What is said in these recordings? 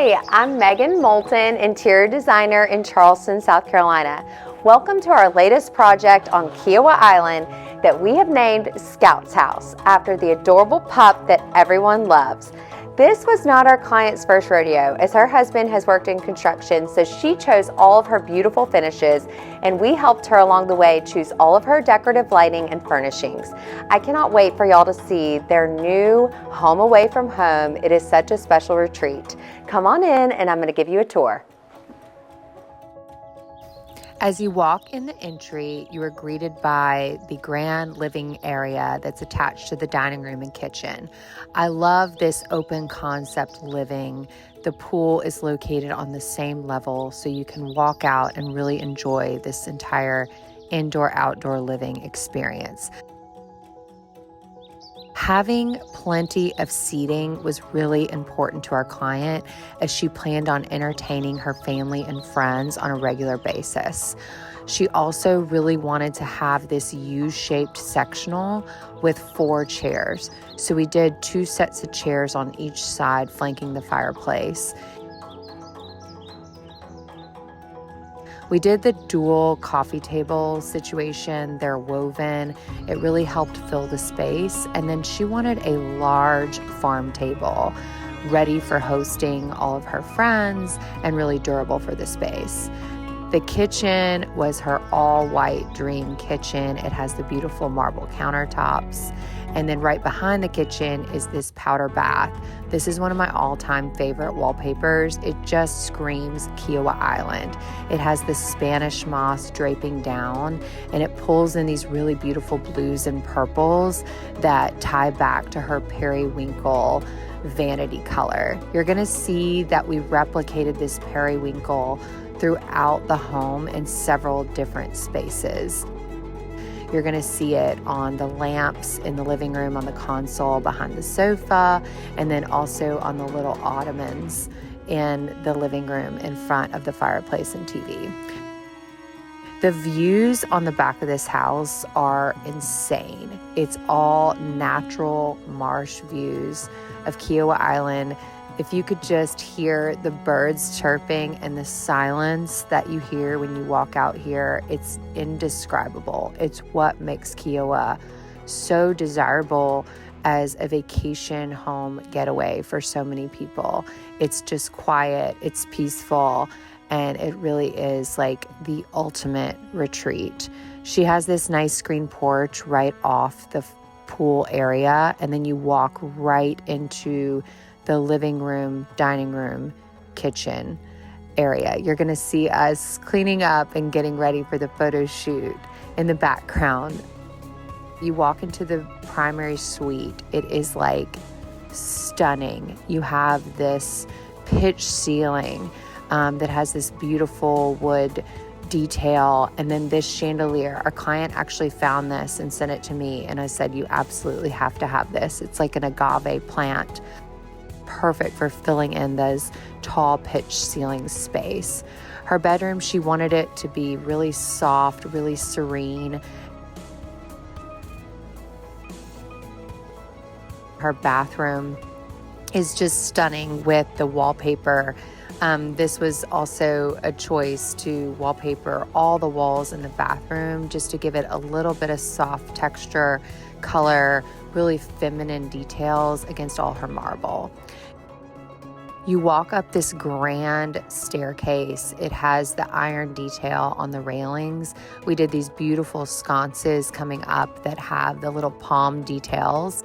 Hi, I'm Megan Molten Interior Designer in Charleston, South Carolina. Welcome to our latest project on Kiawah Island that we have named Scout's House after the adorable pup that everyone loves. This was not our client's first rodeo, as her husband has worked in construction, so she chose all of her beautiful finishes, and we helped her along the way choose all of her decorative lighting and furnishings. I cannot wait for y'all to see their new home away from home. It is such a special retreat. Come on in and I'm going to give you a tour. As you walk in the entry, you are greeted by the grand living area that's attached to the dining room and kitchen. I love this open concept living. The pool is located on the same level, so you can walk out and really enjoy this entire indoor-outdoor living experience. Having plenty of seating was really important to our client, as she planned on entertaining her family and friends on a regular basis. She also really wanted to have this U-shaped sectional with 4 chairs. So we did 2 sets of chairs on each side flanking the fireplace. We did the dual coffee table situation. They're woven. It really helped fill the space. And then she wanted a large farm table ready for hosting all of her friends and really durable for the space. The kitchen was her all-white dream kitchen. It has the beautiful marble countertops. And then right behind the kitchen is this powder bath. This is one of my all-time favorite wallpapers. It just screams Kiawah Island. It has the Spanish moss draping down, and it pulls in these really beautiful blues and purples that tie back to her periwinkle vanity color. You're gonna see that we replicated this periwinkle throughout the home in several different spaces. You're going to see it on the lamps in the living room, on the console behind the sofa, and then also on the little ottomans in the living room in front of the fireplace and TV. The views on the back of this house are insane. It's all natural marsh views of Kiawah Island. If you could just hear the birds chirping and the silence that you hear when you walk out here, it's indescribable. It's what makes Kiawah so desirable as a vacation home getaway for so many people. It's just quiet, it's peaceful, and it really is like the ultimate retreat. She has this nice screen porch right off the pool area, and then you walk right into the living room, dining room, kitchen area. You're going to see us cleaning up and getting ready for the photo shoot in the background. You walk into the primary suite. It is like stunning. You have this pitch ceiling that has this beautiful wood detail, and then this chandelier. Our client actually found this and sent it to me, and I said, you absolutely have to have this. It's like an agave plant, perfect for filling in those tall pitch ceiling space. Her bedroom, she wanted it to be really soft, really serene. Her bathroom is just stunning with the wallpaper. This was also a choice to wallpaper all the walls in the bathroom just to give it a little bit of soft texture, color, really feminine details against all her marble. You walk up this grand staircase. It has the iron detail on the railings. We did these beautiful sconces coming up that have the little palm details.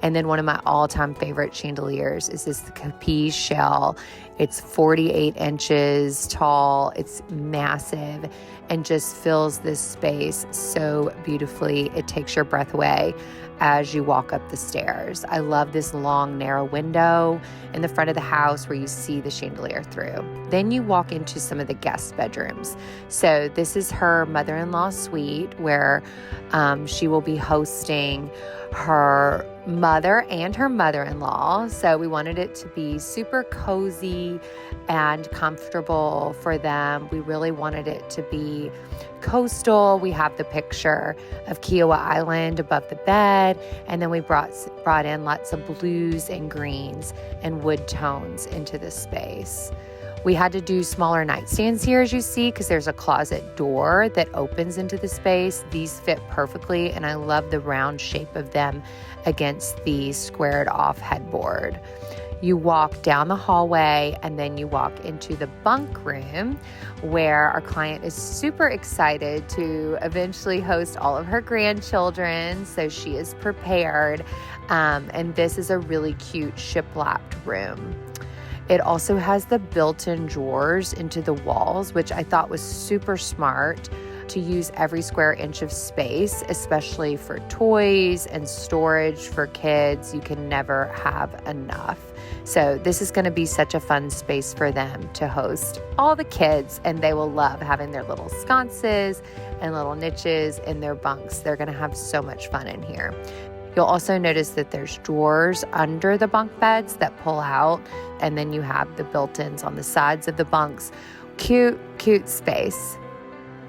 And then one of my all-time favorite chandeliers is this Capiz shell. It's 48 inches tall. It's massive and just fills this space so beautifully. It takes your breath away as you walk up the stairs. I love this long, narrow window in the front of the house where you see the chandelier through. Then you walk into some of the guest bedrooms. So this is her mother-in-law suite where she will be hosting her mother and her mother-in-law. So we wanted it to be super cozy and comfortable for them. We really wanted it to be coastal. We have the picture of Kiawah Island above the bed, and then we brought in lots of blues and greens and wood tones into this space. We had to do smaller nightstands here, as you see, because there's a closet door that opens into the space. These fit perfectly, and I love the round shape of them against the squared off headboard. You walk down the hallway, and then you walk into the bunk room, where our client is super excited to eventually host all of her grandchildren, so she is prepared. And this is a really cute shiplapped room. It also has the built-in drawers into the walls, which I thought was super smart to use every square inch of space, especially for toys and storage for kids. You can never have enough. So this is going to be such a fun space for them to host all the kids, and they will love having their little sconces and little niches in their bunks. They're going to have so much fun in here. You'll also notice that there's drawers under the bunk beds that pull out, and then you have the built-ins on the sides of the bunks. Cute, cute space.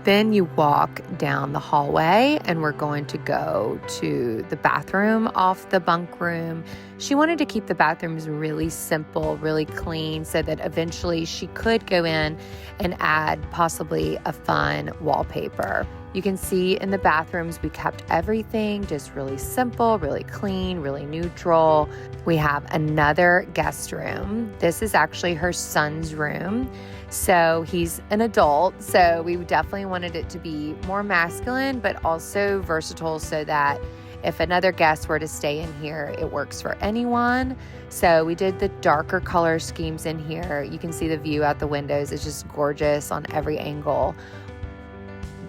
Then you walk down the hallway, and we're going to go to the bathroom off the bunk room. She wanted to keep the bathrooms really simple, really clean, so that eventually she could go in and add possibly a fun wallpaper. You can see in the bathrooms, we kept everything just really simple, really clean, really neutral. We have another guest room. This is actually her son's room. So he's an adult, so we definitely wanted it to be more masculine, but also versatile, so that if another guest were to stay in here, it works for anyone. So we did the darker color schemes in here. You can see the view out the windows. It's just gorgeous on every angle.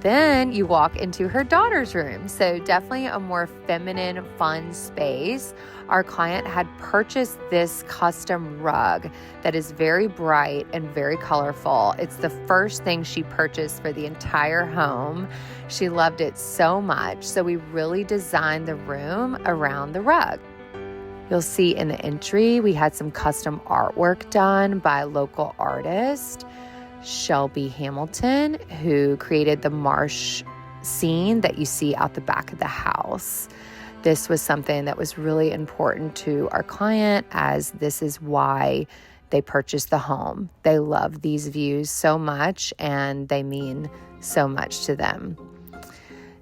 Then you walk into her daughter's room. So definitely a more feminine, fun space. Our client had purchased this custom rug that is very bright and very colorful. It's the first thing she purchased for the entire home. She loved it so much. So we really designed the room around the rug. You'll see in the entry, we had some custom artwork done by local artist Shelby Hamilton, who created the marsh scene that you see out the back of the house. This was something that was really important to our client, as this is why they purchased the home. They love these views so much, and they mean so much to them.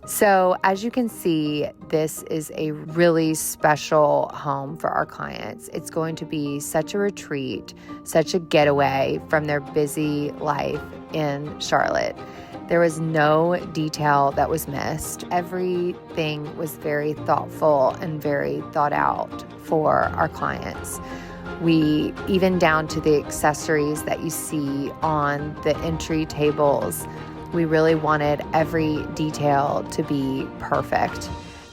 So as you can see, this is a really special home for our clients. It's going to be such a retreat, such a getaway from their busy life in Charlotte. There was no detail that was missed. Everything was very thoughtful and very thought out for our clients. We, even down to the accessories that you see on the entry tables, we really wanted every detail to be perfect.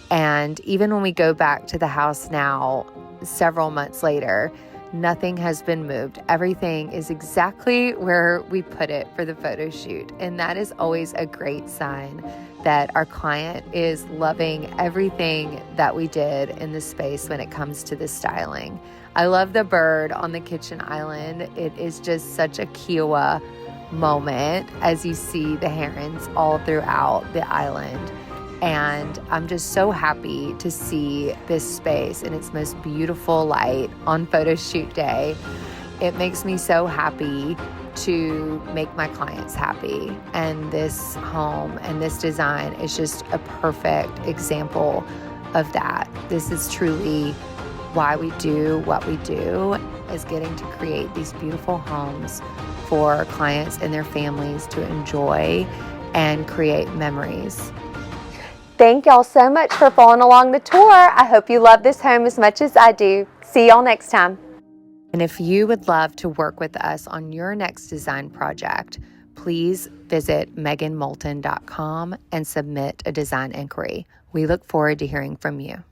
And even when we go back to the house now, several months later, nothing has been moved. Everything is exactly where we put it for the photo shoot. And that is always a great sign that our client is loving everything that we did in the space when it comes to the styling. I love the bird on the kitchen island. It is just such a Kiawah moment as you see the herons all throughout the island. And I'm just so happy to see this space in its most beautiful light on photo shoot day. It makes me so happy to make my clients happy. And this home and this design is just a perfect example of that. This is truly why we do what we do, is getting to create these beautiful homes for clients and their families to enjoy and create memories. Thank y'all so much for following along the tour. I hope you love this home as much as I do. See y'all next time. And if you would love to work with us on your next design project, please visit meganmolten.com and submit a design inquiry. We look forward to hearing from you.